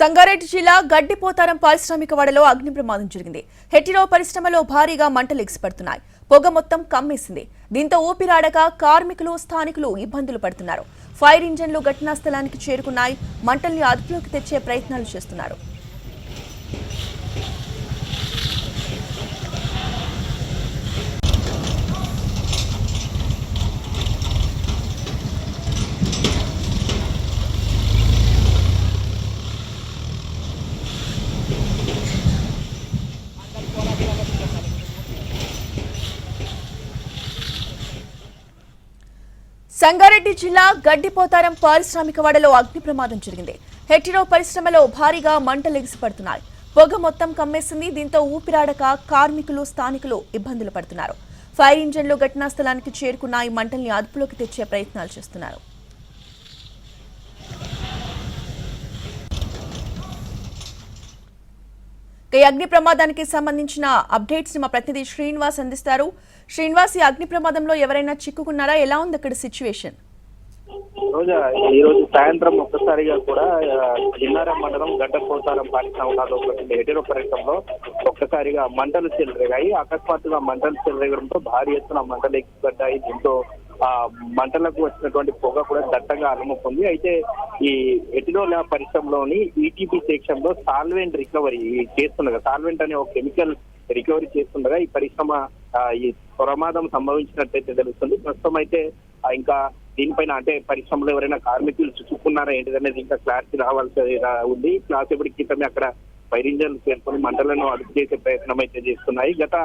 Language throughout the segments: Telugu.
సంగారెడ్డి జిల్లా గడ్డిపోతారం పారిశ్రామిక వాడలో అగ్ని ప్రమాదం జరిగింది. హెటిరో పరిశ్రమలో భారీగా మంటలు ఎగిసిపడుతున్నాయి. పొగ మొత్తం కమ్మేసింది. దీంతో ఊపిరాడక కార్మికులు, స్థానికులు ఇబ్బందులు పడుతున్నారు. ఫైర్ ఇంజన్లు ఘటనా స్థలానికి చేరుకున్నాయి. మంటల్ని అదుపులోకి తెచ్చే ప్రయత్నాలు చేస్తున్నారు. సంగారెడ్డి జిల్లా గడ్డిపోతారం పారిశ్రామిక వాడలో అగ్ని ప్రమాదం జరిగింది. హెటిరో పరిశ్రమలో భారీగా మంటలు ఎగిసిపడుతున్నాయి. పొగ మొత్తం కమ్మేసింది. దీంతో ఊపిరాడక కార్మికులు, స్థానికులు ఇబ్బందులు పడుతున్నారు. ఫైర్ ఇంజన్లు ఘటనా స్థలానికి చేరుకున్నాయి. మంటల్ని అదుపులోకి తెచ్చే ప్రయత్నాలు చేస్తున్నారు. ఈ అగ్ని ప్రమాదానికి సంబంధించిన అప్డేట్స్ మా ప్రతినిధి శ్రీనివాస్ అందిస్తారు. శ్రీనివాస్, ఈ అగ్ని ప్రమాదంలో ఎవరైనా చిక్కుకున్నారా? ఎలా ఉంది అక్కడ సిచ్యువేషన్? ఈ రోజు సాయంత్రం ఒక్కసారిగా కూడా జిన్నారం మండలం గడ్డపోతారం పారిశ్రామిక హెటిరో పరిశ్రమలో ఒక్కసారిగా మంటలు చెలరేగాయి. అకస్మాత్తుగా మంటలు చెలరేగడంతో భారీ ఎత్తున మంటలు ఎక్కిపడ్డాయి. దీంతో ఆ మంటలకు వచ్చినటువంటి పొగ కూడా దట్టంగా అలుముకుంది. అయితే ఈ హెటిరో పరిశ్రమలోని ఈటీపీ సెక్షన్ లో సాల్వెంట్ రికవరీ చేస్తుండగా, సాల్వెంట్ అనే ఒక కెమికల్ రికవరీ చేస్తుండగా ఈ పరిశ్రమ ఈ ప్రమాదం సంభవించినట్టయితే తెలుస్తుంది. ప్రస్తుతం అయితే ఇంకా దీనిపైన అంటే పరిశ్రమలో ఎవరైనా కార్మికులు చిక్కుకున్నారా ఏంటిదనేది ఇంకా క్లారిటీ రావాల్సి ఉంది. కాసేపటి క్రితమే అక్కడ ఫైర్ ఇంజన్లు చేరుకొని మంటలను అదుపు చేసే ప్రయత్నం అయితే చేస్తున్నాయి. గత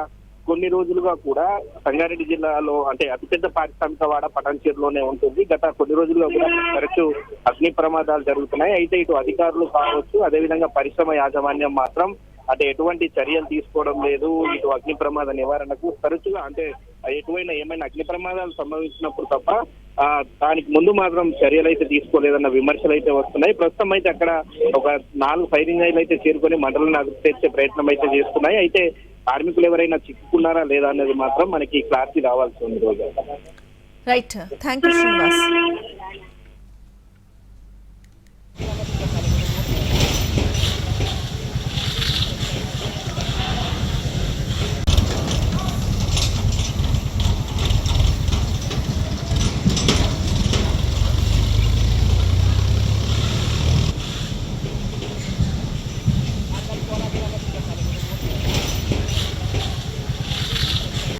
కొన్ని రోజులుగా కూడా సంగారెడ్డి జిల్లాలో అంటే అతిపెద్ద పారిశ్రామిక వాడ పటాన్చేరులోనే ఉంటుంది. గత కొన్ని రోజులుగా కూడా తరచూ అగ్ని ప్రమాదాలు జరుగుతున్నాయి. అయితే ఇటు అధికారులు కావచ్చు, అదేవిధంగా పరిశ్రమ యాజమాన్యం మాత్రం అంటే ఎటువంటి చర్యలు తీసుకోవడం లేదు. ఇటు అగ్ని ప్రమాద నివారణకు తరచుగా అంటే ఏమైనా అగ్ని ప్రమాదాలు సంభవించినప్పుడు తప్ప దానికి ముందు మాత్రం చర్యలు అయితే తీసుకోలేదన్న విమర్శలు అయితే వస్తున్నాయి. ప్రస్తుతం అయితే అక్కడ ఒక 4 ఫైర్ ఇంజన్లు అయితే చేరుకొని మంటలను అదుపు తెచ్చే ప్రయత్నం అయితే చేస్తున్నాయి. అయితే కార్మికులు ఎవరైనా చిక్కుకున్నారా లేదా అనేది మాత్రం మనకి క్లారిటీ రావాల్సి ఉంది. Right, thank you Srinivas.